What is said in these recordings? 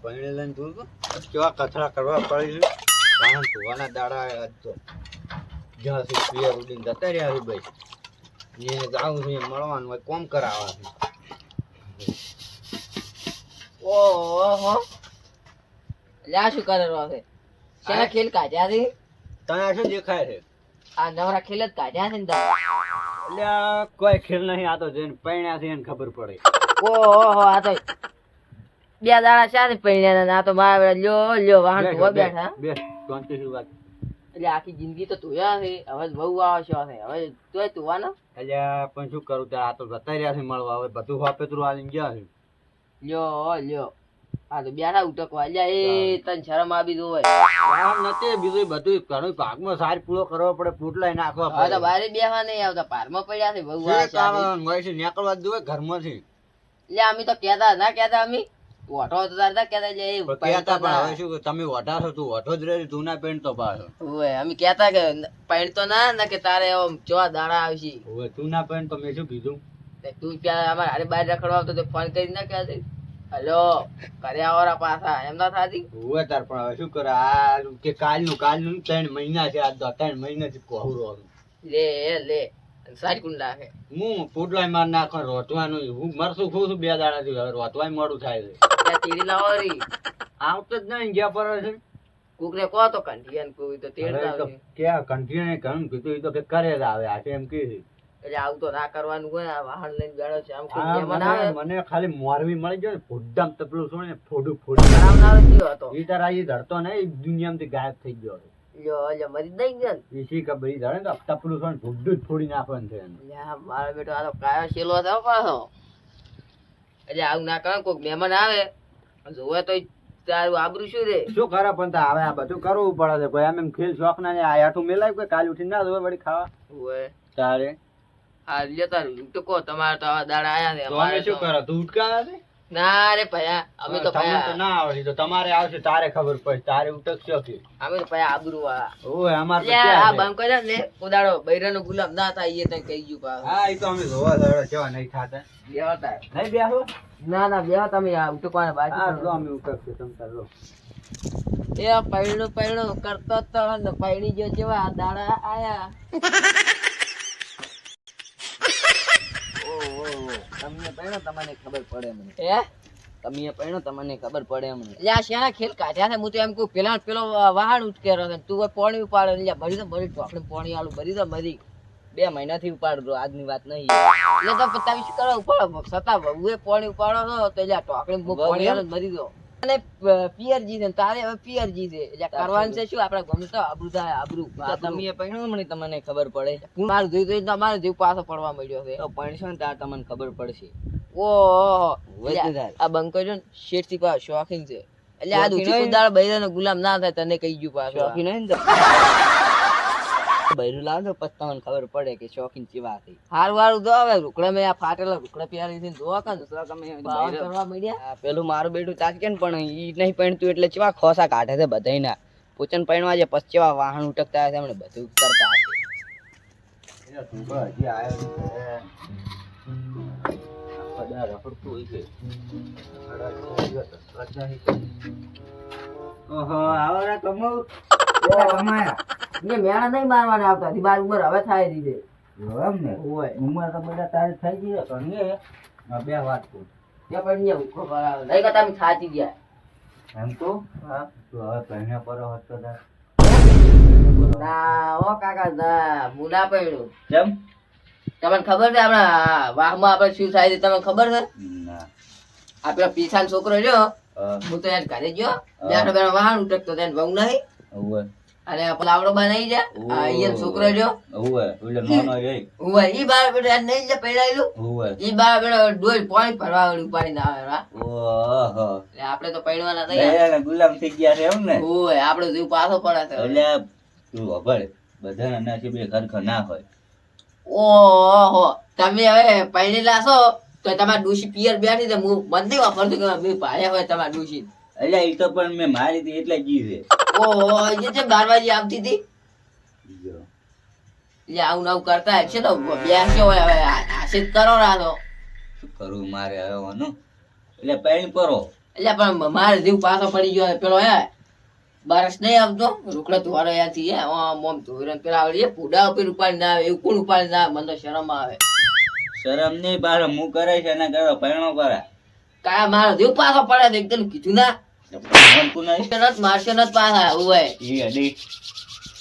પૈણે લઈને તું કેવા કથરા કરવા પડી છે વાહન ધોવાના દાડા આજ તો જ્યાંથી પિયર ઉડીને જતા રહ્યા હરીભાઈ એને જાવું છે મળવાનું હોય કોમ કરાવવા છે. ઓહો લ્યા શું કરવાનો છે? શેના ખેલ કાઢ્યા છે? તને શું દેખાય છે? આ નવરા ખેલ જ કાઢ્યા છે ને તમે. એટલે આ કોઈ ખેલ નહીં, આ તો જેને પૈણ્યા છે એને ખબર પડે. ઓહો આ તો બે દાડા ચાલે પૈણ્યા ના તો મારા લ્યો વાહન ધોવા બેઠા. બે શાંતિથી વાત. એટલે આખી જિંદગી તો ધોયા છે, હવે બહુ આવશે હવે તોય ધોવાના. એટલે પણ શું કરું ત્યાં આ તો જતા રહ્યા છે મળવા, હવે બધું વાપેતરું આવીને ગયા છે. લ્યો હા તો બેઠા ઉટકવા. અલ્યા એ તને શરમ આવી જોવે. આમ નથી બીજું બધું ઘણું ભાગમાં સારી પૂરો કરવો પડે, પોટલાય નાખવા હવે તો બારે બેહવા નહીં આવતા, પારમાં પડ્યા છે બહુ નીકળવા જ જોઈએ ઘરમાંથી. એટલે અમે તો કેતા ના કેતા અમે ઓઠો તો તારતા કેતા એટલે એ કહેતા પણ હવે શું તમે વઢા છો, તું વઢો જ રહે, તું ના પેન્ટ તો પાછો. ઓય અમે કેતા કે પેન્ટ તો ના કે તારે એમ જોવા દાડા આવશે. હવે તું ના પેન્ટ તો મેં શું કીધું? તું ત્યાં અમારે હારે બહાર રખડવા આવતો તો ફોન કરી ના કહેતી હલો કર્યા વાળા પાછા એમ ના થાતી. હવે તાર પણ હવે શું કરે આ કે કાલનું 3 મહિના છે, આજ તો 3 મહિનાથી કોહરો લે સારી કુંડ નાખે. હું પોટલાય માર નાખવા રોટવાનું હું મરશું ખું છું 2 દાડાથી, હવે રોટવાય મોડું થાય છે. ત્યાં તીડી લાવો રી આવતો જ નહીં જ્યાં પર છે. કુકરે કહો તો કંઠિયાન કોઈ તો તેડ લાવે. ક્યાં કંઠીને ઘણું કીધું એ તો કે કરે જ આવે, આ એમ કે એટલે આવું તો ના કરવાનું હોય. આ વાહન લઈને બેઠો છે આમ કોઈ મહેમાન આવે મને ખાલી મોરવી મળી જાય ને ફોડામ તપલું છો ને ફોડું કરાવનારો કયો હતો એ તારા એ ધડતો નહીં દુનિયામાંથી ગાયબ થઈ ગયો. લ્યો મરી દઈ ગયો ને એસી ખબર એ ધડે ને તપલું છો ને ફોડું જ ફોડી નાખવાનું છે એને. મારો બેટો આ તો કાયો શેલો થયો પાછો. એટલે આવું ના કરે કોઈક મહેમાન આવે જોવે તો તારું આબરું શું રે. શું કરે પણ હવે આ બધું કરવું પડે છે કોઈ આમ એમ ખેલ શોખ ના આ આઠું મેલાય કોઈ કાલ ઉઠીને ના જોવે વળી ખાવા હોય તારે. હા લ્યો તારું તો કહો તમારે તો આવા દાડા આયા છે. અમે શું કરે તું ઉટકાવે છે? ના રે ભયા અમે તો તમને તો ના આવડી તો તમારે આવશે તારે ખબર પડે, તારે ઉટકશો કે અમે તો ભયા આબરૂ વાળા. ઓય અમાર તો આ ક્યાં છે? બંધ કર્યા ને ઉદાડો બૈરાનો ગુલામ ના થાય એ તને કહી ગયું પાછું. હા એ તો અમે જોવા દડો કેવા નહીં થાતા બેહો તાર. નહીં બેહો. ના બેહો તમે આ ઉટકવાના બાજુ. હા લો અમે ઉટકશે તમ તાર લો. એ પૈણું કરતો તો ને પૈણી જો જેવા દાડા આયા. તમને પૈણો તમને ખબર પડે મને. હે તમે પૈણો તમને ખબર પડે મને. એટલે આ શેના ખેલ કાઢ્યા છે? હું તો એમ કહું પેલો વાહન ઉટકેરો છે તું પાણી ઉપાડે એટલે ભરી તો ભરી તો આપણે પાણી આલું ભરી તો મરી 2 મહિનાથી ઉપાડો આજની વાત નહીં. એટલે તો તમે શું કરો ઉપાડો છતાં વહુએ પાણી ઉપાડો છો તો એટલે ટોકડી પાણી આલું મરી દો. અને પિયરજી છે તારે હવે પિયરજી છે એટલે કરવાનું છે શું આપડે ગમે તો આબરૂ થાય આબરૂ. તમે પૈણો મને તમને ખબર પડે. મારું જોઈ તો તમારે જીવ પાછો પડવા મળ્યો છે. તો પૈણશો ને તાર તમને ખબર પડશે. ઓહો આ બંકો જો શેઠ થી પાછો શોખીન છે એટલે આ દુખી કુદાળ બૈરાનો ગુલામ ના થાય તને કહી ગયું પાછો. શોખીન હોય ને બૈરું લાવ તો પછી તમને ખબર પડે કે શોખીન ચીવા થઈ. હારું તો હવે રૂકડા મેં આ ફાટેલા રૂકડા પ્યારી થી જોવા કાં કરવા મળ્યા. પેલું મારું બેટું તાજ કે પણ ઈ નહીં પૈણતું એટલે ચેવા ખોસા કાઢે છે બધાયના. પોચન પૈણવા છે પછી ચેવા વાહન ઉટકતા હશે એમણે બધું કરતા હશે. મેળા નહીં મારવાના આવતા થી બાર ઉંમર હવે થાય દીધે. ઉંમર તો બધા તારી થઈ ગઈ પણ બે વાત કહું નહીં કરતા અમે થાચી ગયા. એમ તો હવે પહેણ્યા પર હતો ના ઓ કાકા ના હું ના પડ્યું. કેમ તમને ખબર છે આપડા વાહમાં આપડે શું થાય છે તમને ખબર છે? આ પેલા પીછાનો છોકરો રહ્યો હું તો યાર ઘરે ગયો બેઠો બેઠો વાહન ઉટકતો તેને બહુ નહીં અને લાવડો બનાવી જા અહીંયા છોકરો રહ્યો ઈ બાર બેઠો નહીં લે પૈડાયેલું ઈ બાર બેઠો ડોલ પાણી ભરવા ઉપાડી ના આવે. આપડે તો પૈડવાના નહીં ગુલામ થઈ ગયા છે એમ ને. ઓય આપડો જીવ પાછો પડે છે. એટલે તું ખબર બધા નસીબે ખરખર ના હોય. ઓહો તમે હવે પૈણી લાશો તો તમારે ડૂસી પિયર બેઠી છે હું મન નહીં વાપરતો કે મેં ભાડ્યા હોય તમારે ડૂસી. એટલે એ તો પણ મેં મારી હતી એટલે જી છે. ઓહો એ છે 12 વાગે આવતી હતી એટલે આવું નવું કરતા છે તો બેસ્યો હોય હવે આશિત કરો રાતો શું કરું મારે હવે એટલે પૈણ પરો એટલે પણ મારે જીવ પાછો પડી ગયો પેલો હે બારસ નહીં આવતો રોકડા ધોવાનો યાથી હે આમ આમ ધોઈને પેલા આવડી પૂડા ઉપર ઉપાડી ના આવે એવું કોણ ઉપાડી ના આવે મને તો શરમ આવે શરમ નહીં બાર હું કરે છે એના કરો પરણો કરે કા મારો જીવ પાછો પડે તો એકદમ કીધું ના ભણતું નહીં નત મારશે નત પાછા આવું હોય ઈ અડી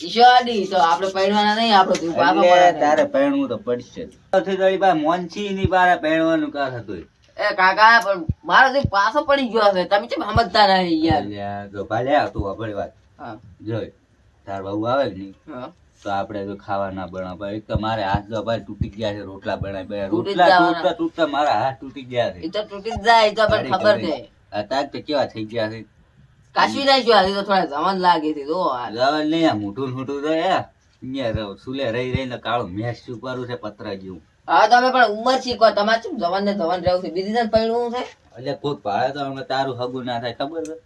ઈશો આડી તો આપણે પહેરવાના નહીં આપણો જીવ પાછો એટલે પડે તારે પરણવું તો પડશે સૌથી તારી પાસે મોનછી ની બારે પરણવાનું કાર હતું એ કાકા પણ મારો જીવ પાછો પડી ગયો છે તમે કેમ સમજતા નહીં યાર અલ્યા જો ભાલ્યા તું આપણી વાત હા જોઈ તાર બહુ આવે કે નહીં હા તો આપણે જો ખાવા ના બનાવ એક તો મારે હાથ જો ભાઈ તૂટી ગયા છે રોટલા બનાવી તૂટી રોટલા જવાના. તૂટતા તૂટતા મારા હાથ તૂટી ગયા છે એ તો તૂટી જ જાય એ તો આપણને ખબર છે અત્યારે તો કેવા થઈ ગયા છે કાશી નાખ્યો આજે તો થોડા જમન લાગે છે જો આ. જવા નહીં આ મોટું મોટું તો અહીંયા સુલે રહી રહીને કાળું મેસ છુપારું છે પતરા જેવું હવે તમે પણ ઉંમર શીખો તમારે શું જવાન ને જવાન રહેવું છે બીજી જણ પૈણવું છે એટલે કોઈક ભાડે તો અમે તારું હગું ના થાય ખબર છે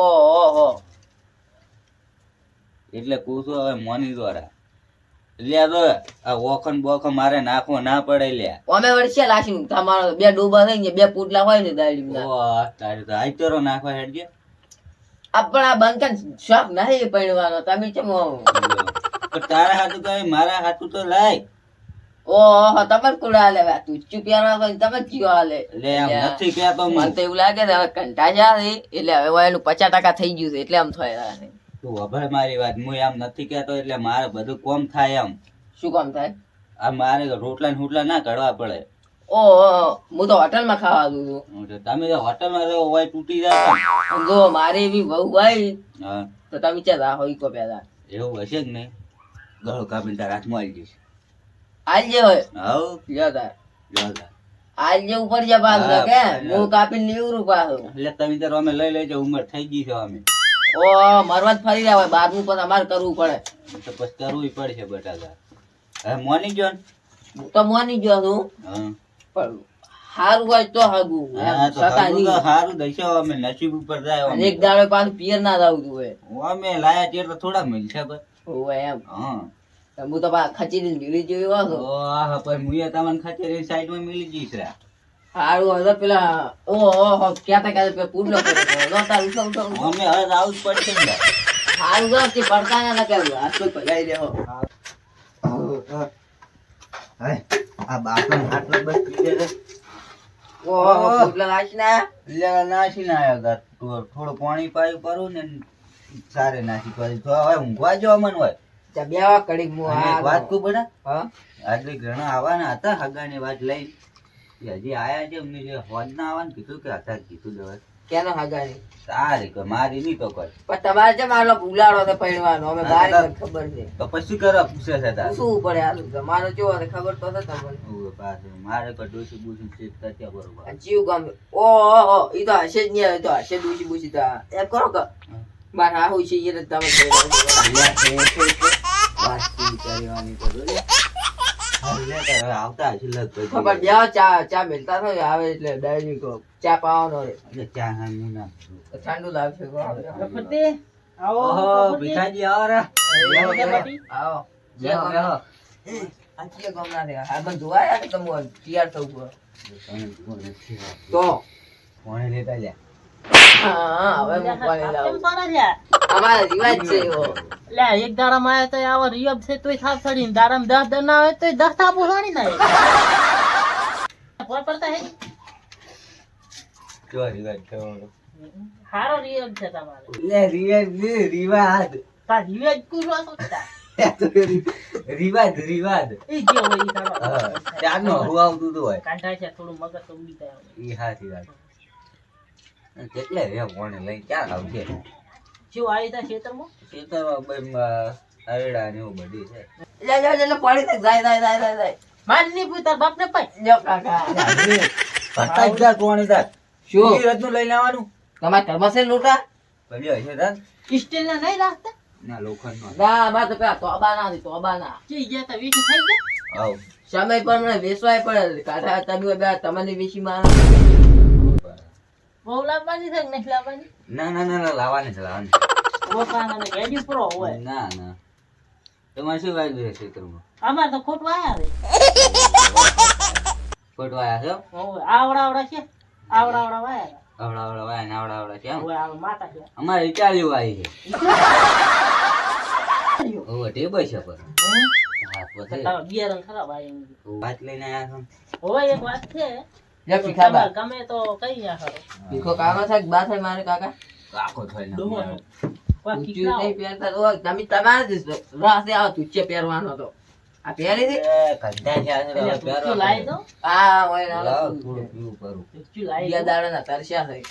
ઓહો એટલે પૂછો હવે મોની દ્વારા લ્યા તો આ ઓખન બોખન મારે નાખવો ના પડે લ્યા અમે વળશે લાશી તમારો બે ડૂબા થઈ ગયા બે પુટલા હોય ને દાડી ઓ તારે તો આઈતરો નાખવા હેડજે આપણ આ બંકન શોખ નહીં પૈણવાનો તમે કેમ પણ તારા હાથું તો મારા હાથું તો લાય ઓહો તમે કુડા લેવા તું ચૂપિયા હોય તમે જીવા હાલે એટલે આમ નથી કહેતો હું. મને તો એવું લાગે છે હવે કંટા જાય એટલે હવે એનું 50% થઈ ગયું છે એટલે આમ થાય છે. તું વભાર મારી વાત હું એમ નથી કહેતો એટલે મારે બધું કોમ થાય એમ શું કામ થાય આ મારે રોટલા ને હુટલા ના કાઢવા પડે ઓહો હું તો હોટલમાં ખાવા દઉં છું તમે તો હોટલમાં રહો હોય તૂટી જાય અને જો મારે એવી વહુ હોય હા તો તમે ક્યાં રાહો ઈકો પેલા એવું હશે કે નહીં ગળો કાપીને તારા હાથમાં આવી જઈશ આજે હોય હવ લ્યો તાર જોતા આજે ઉપર જા પાછું હા, કે એટલે. હું કાપીને નીવરું પાછું એટલે તમે તારો અમે લઈ લેજો ઉંમર થઈ ગઈ છે અમે ઓ મરવા જ ફરી રહ્યા હોય બારમું પણ અમારે કરવું પડે તો પછી કરવું પડશે બટાકા હવે મોની જો ને હું તો મોની ગયો છું હા પણ સારું હોય તો હગું હા, તો છતાં સારું તો નહીં. સારું દઈશો અમે નસીબ ઉપર જાય અને અમે. એક દાડો પાછું પિયર ના જાવું હોય અમે લાયા છીએ એટલે થોડા મળશે બસ હોય એમ હા હું તો પાછા ખચીને ભીડી જોયો હતો ઓ આ પછી મુએ તમને ખાતર સાઈડમાં મિલી જઈશ રા સારું હવે પેલા ઓહો ક્યાં પેલા પૂડલો કર્યો લો તાર ઉઠો ઉઠો ઉઠો. અમે હવે આવું જ પડશે ને સારું તો તે પડતા ના લગાવ્યું હાથ તો પગાઈ દેવો આ બાપન આટલા બસ પી દે ઓહો પૂડલા લાશી ના લેવા નાસી ના આવ્યા થોડું પાણી પાયું પરું ને સારે નાસી પાયું તો હવે ઊંઘવા જવા મન હોય ચા બેવા કડી મુ અને એક વાત કહું બડા હા આટલી ઘણા આવવાના હતા હગાની વાત લઈ હજી આયા છે એમને જે હોજ ના આવવાનું કીધું કે હતા કીધું દવા કેનો હગાની સારી કે મારી નહીં તો કોઈ પણ તમારે છે મારો ઉલાડો છે પૈણવાનો અમે બાર ખબર છે તો પછી કરવા પૂછે છે તાર શું પડે હાલ તમારો જો ખબર તો છે તમને ઓવે પાછું મારે કોઈ ડોસી બુસી ચેક કરતા બરોબર આ જીવ ગમે ઓહો ઈ તો હશે જ નહીં આવે તો હશે દુસી બુસી તો એમ કરો કે માર હાહુ છે ઈ ને તમે આવતા હશે લગભગ ખબર જાવ ચા ચા મિલતા થયો આવે એટલે ડાયરી કો ચા પાવાનો રે ચા હા હું ના ઠંડુ લાગશે ઓહો ભીખાજી આવો રા આવો બેહો, બેહો. આખી ગમના દે આ બધું જોયા કે તમે તૈયાર થવું તો કોણે લેતા લ્યા હા હવે હું પાણી લાવું કેમ કરે છે? અમારો રિવાજ છે એવો લે, એક દાડામાં આયા તોય આવો રિયબ છે તોય થાપ ચડીને દાડામાં 10 દન આવે તોય 10 થાપુ ચડી નાખે. ખબર પડતા હે? જો રિવાજ થવાનો હારો રિયબ છે તમારે. લે રિવાજ ને રિવાજ તાર રિવેજ કુરો સોચતા. રિવાજ રિવાજ ઈ જે હોય ઈ કરો. હા ચાનો હું આવતું તો હોય કાંઠા છે થોડું મગજ તો ઉડી જાય. ઈ હાથી વાત કેટલે રે કોણે લઈ ક્યાં આવશે શું આવી તા ખેતરમાં? ખેતરમાં ભાઈ અરડા ને એવું બધું છે લે લે લે પાણી દે જાય જાય જાય જાય જાય માન ની પૂતા બાપને પાઈ. લ્યો કાકા પટાઈ જા કોણે જા શું ઈ રત્નું લઈને આવવાનું તમારા ઘરમાં છે લોટા ભલે હશે તાર સ્ટીલ ના નહીં રાખતા? ના લોખંડ નો ના અમારે તો પેલા તોબા ના તોબા ના ચી ગયા તા વીસી થઈ ગયા? આવ સમય પર મને વેચવાય પડે કાઢા તમે બે તમને વેચી મારો બહુ લાવવાની છે કે નહીં લાવવાની? ના ના ના ના લાવવાની છે લાવવાની રોકાણ અને ગેડી પ્રો હોય. ના ના તમારે શું વાગ્યું છે ખેતરમાં અમારે તો ખોટું આયા રે. ખોટવા આવ્યા છો હોવે, આવડા આવડા છે આવડા આવડા વાયા. આવડા વાય ને આવડા કેમ હવે આ માતા છે અમારે ઇટાલીઓ આવી છે ઓવે ટેબલ છે પર હા પછી તારો બિયારણ ખરાબ આવી એમ. વાત લઈને આયા હવે એક વાત છે લે ભીખા બા ગમે તો કઈ ના કરો ભીખો કાકા થાય કે બા થાય મારે કાકા છો આખો થઈને ડોહો અમારે. કોઈ ઊંચું કીકરા નહીં પહેરતા તો તમે તમારે જ રાસે આવો તુચ્ચે પહેરવાનો હતો આ પહેરી હતી કંટાળ છે આજે હવે એટલે પહેરવા તું લાઈ પડે. દો આ હોય ને લાવ, આલો થોડું પીવું કરું તું લાઈ બીજા દો દાડાના તરસ્યા થઈ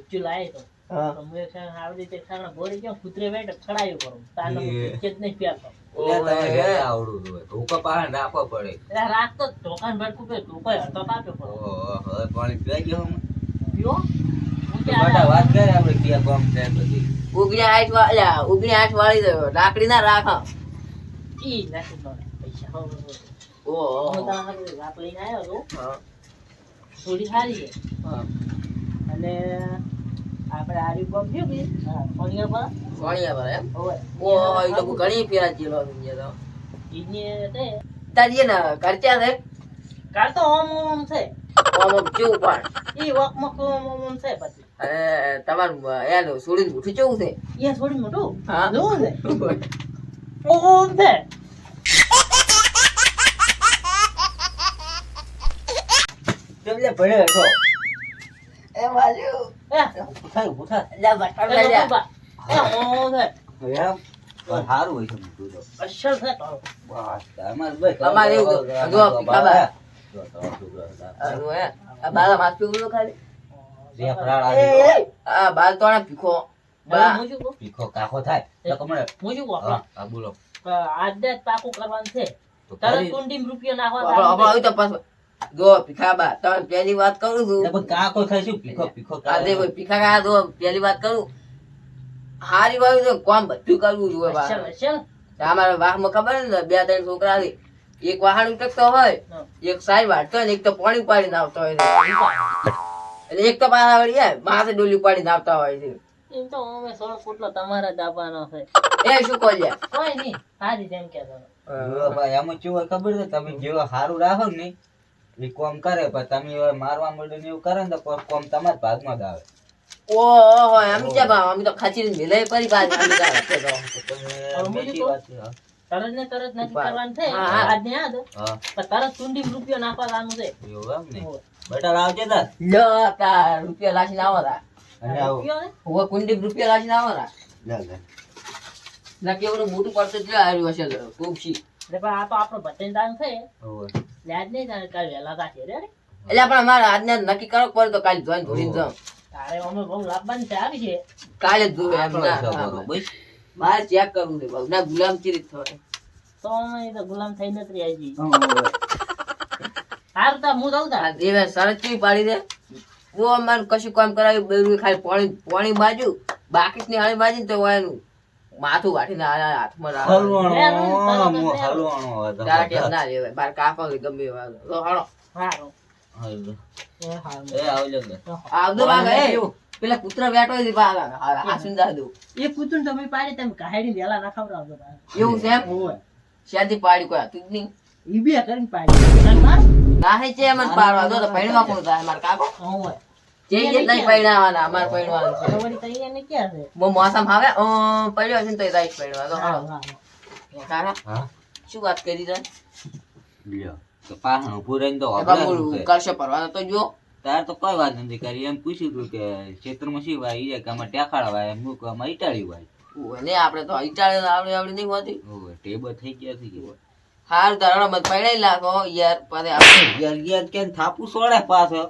તું લાઈ દો હા તો મેં છે આવી રીતે ખાણા બોરી ગયો કૂતરે બેઠે ખડાયું કરું તાનો એ. કે જ નહીં પ્યારતો એટલે તમે ઘરે આવડું જોઈએ ધોકા પાહે રાખવો પડે એટલે રાખતો જ ધોકાન ભડકું પે ધોકો હતો કાપ્યો પડો ઓહો હવે પાણી પીવાઈ ગયો હમણાં. પીવો તો બેટા વાત કરે આપણે ક્યાં ગામ છે બધી 59 વાળી દો લાકડી ના રાખા ઈ નાખી દો પૈસા હો ઓહો હું તારા હાથે વાત લઈને આવ્યો છું હા થોડી સારી છે હા અને આપણે આરી બોમ્બ થયું કે હા કોણિયા પર સોનિયા પર એમ હવે ઓહો એ તો ઘણી ફેરા ચીલો દુનિયા તો ઈને તે તારી ને ખર્ચા છે કાલ તો ઓમ છે આમ કેવું પણ ઈ વકમક ઓમ છે પછી અને તમારું એનું સુડી ઉઠી કેવું છે ઈ થોડી મોટું હા જોવું છે ઓમ છે તેમને ભણ્યો છો એ બાજુ ઉઠાય લે બટા લે એ બાબા એ ઓમ છે એમ પણ સારું હોય છે મોટું તો અસલ છે તો બસ અમારે બસ અમારે એવું તો, જો પીખાબા. જો તો છોકરા હતા. આનું હે આ બાલા માસ પીવું ખાલી જે ફરાળ એ આવી ગયો. આ બાલ તો ભીખો બા હું શું કહું ભીખો કાકો થાય તો કમળે હું શું કહું હા હા બોલો આજ જ પાકું કરવાનું છે તો તરત કરી. કુંડીમાં રૂપિયો નાખવા આપણો આપણો આવી તો પાછો જો ભીખાબા તમે પહેલી વાત કરું છું એટલે પણ કાકો થાય શું ભીખો ભીખો આ દે ભાઈ ભીખા કા દો પહેલી વાત કરું હારી વાવી તો કામ બધું કરવું જોઈએ બા અસલ અસલ અમારા વાહમાં ખબર ને 2-3 છોકરા છે એક વાહન ઉટકતો હોય હા. એક સાઈ વાળતો હોય ને એક તો પાણી પાડીને આવતો હોય છે એટલે એક તો પાછા વળી હે માથે ડોલી પાડીને આવતા હોય છે એમ તો અમે 16 ફૂટનો તમારા દાબાનો છે એ શું કહે કોઈ નહીં સારી જેમ કે જો ભાઈ આમાં કેવું હોય ખબર છે તમે જેવા સારું રાખો ને એ કોમ કરે પણ તમે હવે મારવા માંડો ને એવું કરે ને તો કોમ તમારા ભાગમાં જ આવે ઓહો એમ છે બા અમે તો ખચીને મિલાઈ પડી પાછી અમે તો હશે તો. તો તમે હવે બીજું બેટી કહું? વાત છે, હા. તરત ને તરત નથી બા. કરવાનું છે હા, હા. આજ ને યાદ હા પણ તરત કુંડીમાં રૂપિયો નાખવાનું છે એવું એમ ને બેટા આવજે તાર લ્યો તાર રૂપિયા લાખી ના આવરા અને આવો રૂપિયો ને હવે કુંડી રૂપિયા લાખી ના આવરા લે લે ના કેવડું મોટું પડતું જ આવ્યું હશે ટૂંકશી એટલે પણ આ તો આપણો ભજન દાન છે ઓવે. યાદ નહીં તારે કાલ વહેલા થશે રે એટલે પણ મારે આજને નક્કી કરવું પડે તો કાલે જોઈને ધોઈને જાઉં તારે અમે બહુ લાભવાની છે આવી છે કાલે જ જોવે એમ આપણો ના હિસાબ હા, કરો, હા. બસ. મારે ચેક કરવું છે બહુ ના ગુલામ ચીરી થાય તો અમે એ તો ગુલામ થઈ નથી રહી જી સારું તો હું જાઉં તાર આ દેવે શરત કેવી પાડી દે હું અમારે કશું કામ કરાવ્યું બેરું ખાલી પાણી બાજુ બાકી હાળી બાજુ ને તો એનું માથું વાટીને હાથમાં રાખે. હલવાણો, મો હલવાણો હતો. તારા કેમ ના લેવાય બાર કાકો કે ગમે એવા તો હાલો સારું હાલો. એ સારું એ આવજો ને. આવજો બાગા એ પેલા કૂતરા બેઠો છે બાગા આ સુંદર દઉં એ પૂછું તમે પાડી તમે કાઢી વેલા ના ખવડાવજો તારે એવું છે એમ ઓય શાદી પાડી કોઈ હતું જ નહીં ઈ બે કરીને પાડી ના માર ના હે છે મને પાડવા દો તો પૈણવા કોણ થાય માર કાકો ઓય જે નહીં પૈણાવાના અમાર પૈણવાનું છે તમારી તૈયાર ને ક્યાં છે મો મોસમ આવે પડ્યો છે ને તો રાઈટ પૈણવા તો હાલો કાકા હા? શું વાત કરી રે લ્યો. તો પાહણ ઊભું રહીને તો એ વાપરવાનું બાપુ છે. કરશે પરવા તો જો તાર તો કોઈ વાત નથી કરી એમ પૂછ્યું હતું કે ક્ષેત્રમાં શી વાય ઈ કે આમાં ટેકાળા વાય એમ કે આમાં ઈટાળી વાય ને આપણે તો ઈટાળે આવડે આવડે નહીં હોતી ઓવે ટેબલ થઈ ગયા છે કે હાર ધરણો મત પૈણાઈ લાગો યાર પાછે આપણે યાર યાર કેમ થાપુ સોડે પાછો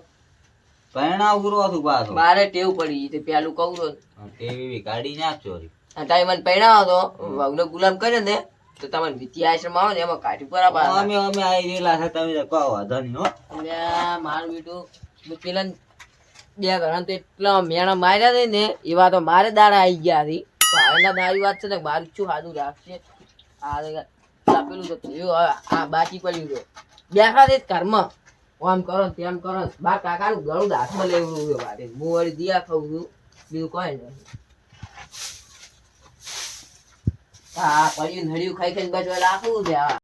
પરણાવ ગુરો છું પાછો બારે ટેવ પડી તે પેલું કહું તો ટેવી ગાડી નાખજો રી ટાઈમ મને પૈણાવો તો વહુને ગુલામ કરે ને તો તમને વિદ્યા આશ્રમ આવે ને એમાં કાઢી પર અમે અમે આઈ રેલા છે તમે તો કહો વાંધો નહીં હો મારું બેટું હું પેલા 2 ઘણા તો એટલા મેણા માર્યા છે ને એવા તો મારે દાડા આવી ગયા હતી ભાઈના દારી વાત છે ને મારું શું સાદું રાખશે આ પેલું તો થયું હવે આ બાકી પડ્યું છે બેઠા છે ઘરમાં આમ કરો ને તેમ કરો ને બા કાકાનું ગળું હાથમાં લેવું છે મારે હું વળી દિયા ખાઉં છું બીજું કોઈ નહીં હા પડ્યું નડ્યું ખાઈ ખાઈને બચવા રાખવું છે આ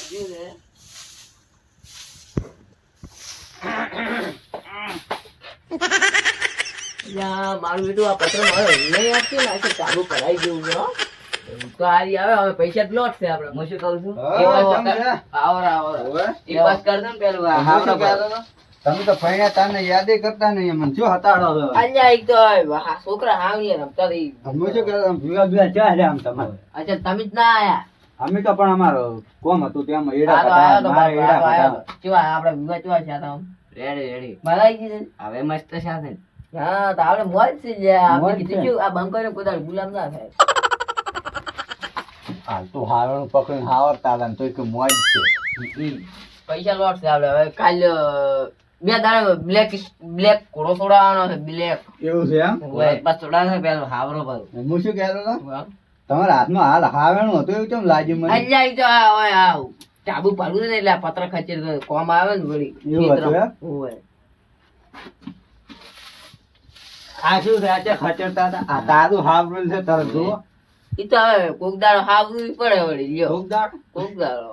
વાગ્યું છે. યા, મારું બેટું આ પત્ર મારે નહીં આપશે ને, આ ચાલુ કરાવી દેવું છે હો. તો હારી આવે હવે પૈસા જ લોટ છે આપણે. હું શું કહું છું? હા, એ વાત કેમ છે? આવર આવર. ઓવે. એ બસ કર દો ને પેલું આ હું હાવડા શું કહેતો હતો? તમે તો ફૈયા તાને યાદે કરતા નહીં મને શું હતાડો છો અલ્યા એક તો આ છોકરા હાવણી રમતા હતી. હું શું કહેતો ભીવા ભીવા ચા આમ તમારે અચ્છા તમે જ ના આયા. અમે તો પણ અમારો કોમ હતું ત્યાં એડા આ તો આયો તો મારે બાપુ, આ તો એડા આયો ખાતા. તો. કેવા આપણે વિવાહ કેવા છે આ તો આમ? Ready ready. મજા આવી ગઈ છે? હવે મસ્ત છે આ તો. હા તો આપણે મોજ છે લ્યા. આપણે મોજ કીધું છે. શું, આ બંકોને કોઈ દાડો ગુલામ ના થાય. હાલ તો હાવણ પકડીને હાવરતા હતા ને તોય કે મોજ છે પૈસા લોટ છે આપણે. હવે કાલ બે દાડે બ્લેક ઘોડો છોડાવવાનો છે. બ્લેક એવું છે એમ બસ છોડાવવાનો છે પેલો હાવરો ભરો. હું શું કહેતો હતો તમારા હાથમાં હાલ હાવેણું હતું એવું કેમ લાગ્યું મને અલ્યા ઈ તો આ હોય આ ચાબુ પાડવું છે ને એટલે આ પત્ર ખચેર તો કોમ આવે ને વળી. એવું હતું એમ? હોય. આ શું છે આ તે ખચડતા હતા આ તારું હાવરું છે તરત જુઓ ઈ તો હવે કોક દાડો હાવવું પડે વળી લ્યો. કોક દાડ કોક દાડો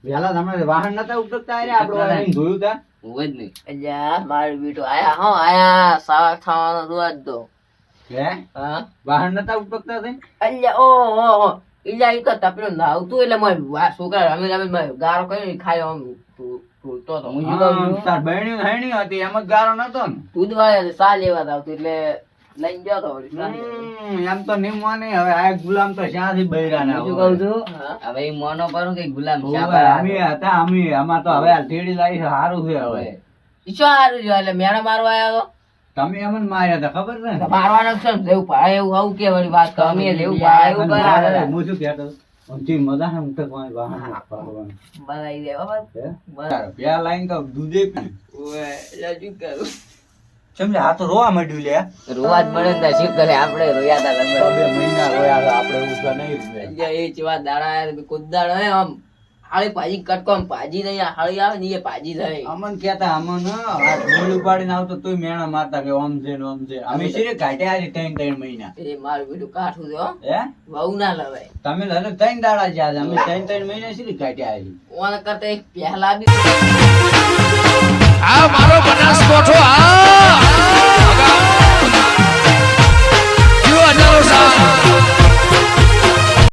વેલા તમે વાહન નતા ઉપડતા રે આપણો વાહન જોયું તા હોય જ નહીં. અલ્યા મારો બેટો આયા હો આયા સાવા ખાવાનો દોવા જ દો. હે હા વાહન નતા ઉપડતા તે અલ્યા ઓ ઈલા ઈ તો તપેલો નાવતું એટલે મારે છોકરા રમે રમે મારે ગારો કરીને ખાયો આમ ઢૂલતો હતો. હું શું કહું છું? તાર બહેણી હેણી હતી એમ જ ગારો નતો ને દૂધ વાળા સા લેવા આવતું એટલે લઈને ગયો તો વળી સા લેવા. એમ તો નિમવા નહીં હવે આ ગુલામ તો શ્યાંથી બૈરા ના હું શું કહું છું? હવે ઈ મોનો કરું કે ગુલામ શા ઓવે, પાડે? અમે હતા અમે આમાં તો હવે આ ટેડી લાવી છે સારું છે હવે ઈ શું હારું છે? એટલે મેણા મારવા આવ્યો તમે એમ જ માર્યા હતા ખબર છે તો ને મારવાનો છે ને જેવું ભાડે એવું આવું કે વળી વાત કરો. અમે લેવું ભાડે એવું કરાવે. હું શું કહેતો ઊંચી મજા ને ઉઠક વાળી વાહન પાડવાનું. બનાવી દે બાબા. હે? બરાબર. પ્યા લાઈન તો દૂધે પી ઓવે, એટલે શું કરું? સમજે આ તો રોવા માંડ્યું લે રોવા જ મળે ને તાર શું કરે? આપણે રોયા તા તમે. 2 મહિના રોયા હતા આપણે ઉઠવા નહીં રૂપિયા. એટલે એ ચેવા દાડા આયા તો કુદાડ હે આમ હાળી ભાજી કટકો આમ ભાજી નહીં આ હાળી આવે ને એ ભાજી થાય. અમન કેતા અમન આ ડોલ ઉપાડીને આવતો તોય મેણા મારતા કે ઓમ છે ને ઓમ છે અમે સિરે કાઢ્યા આજે 3 મહિના એ મારું બેટું કાઠું છે હો. હે વહુ ના લવાય. તમે લઈને 3 દાડા છે આજે અમે 3 મહિના સિરે કાઢ્યા આજે ઓના કરતા એક પહેલા બી આ મારો બનાસકોઠો આ જો અજારો સાહેબ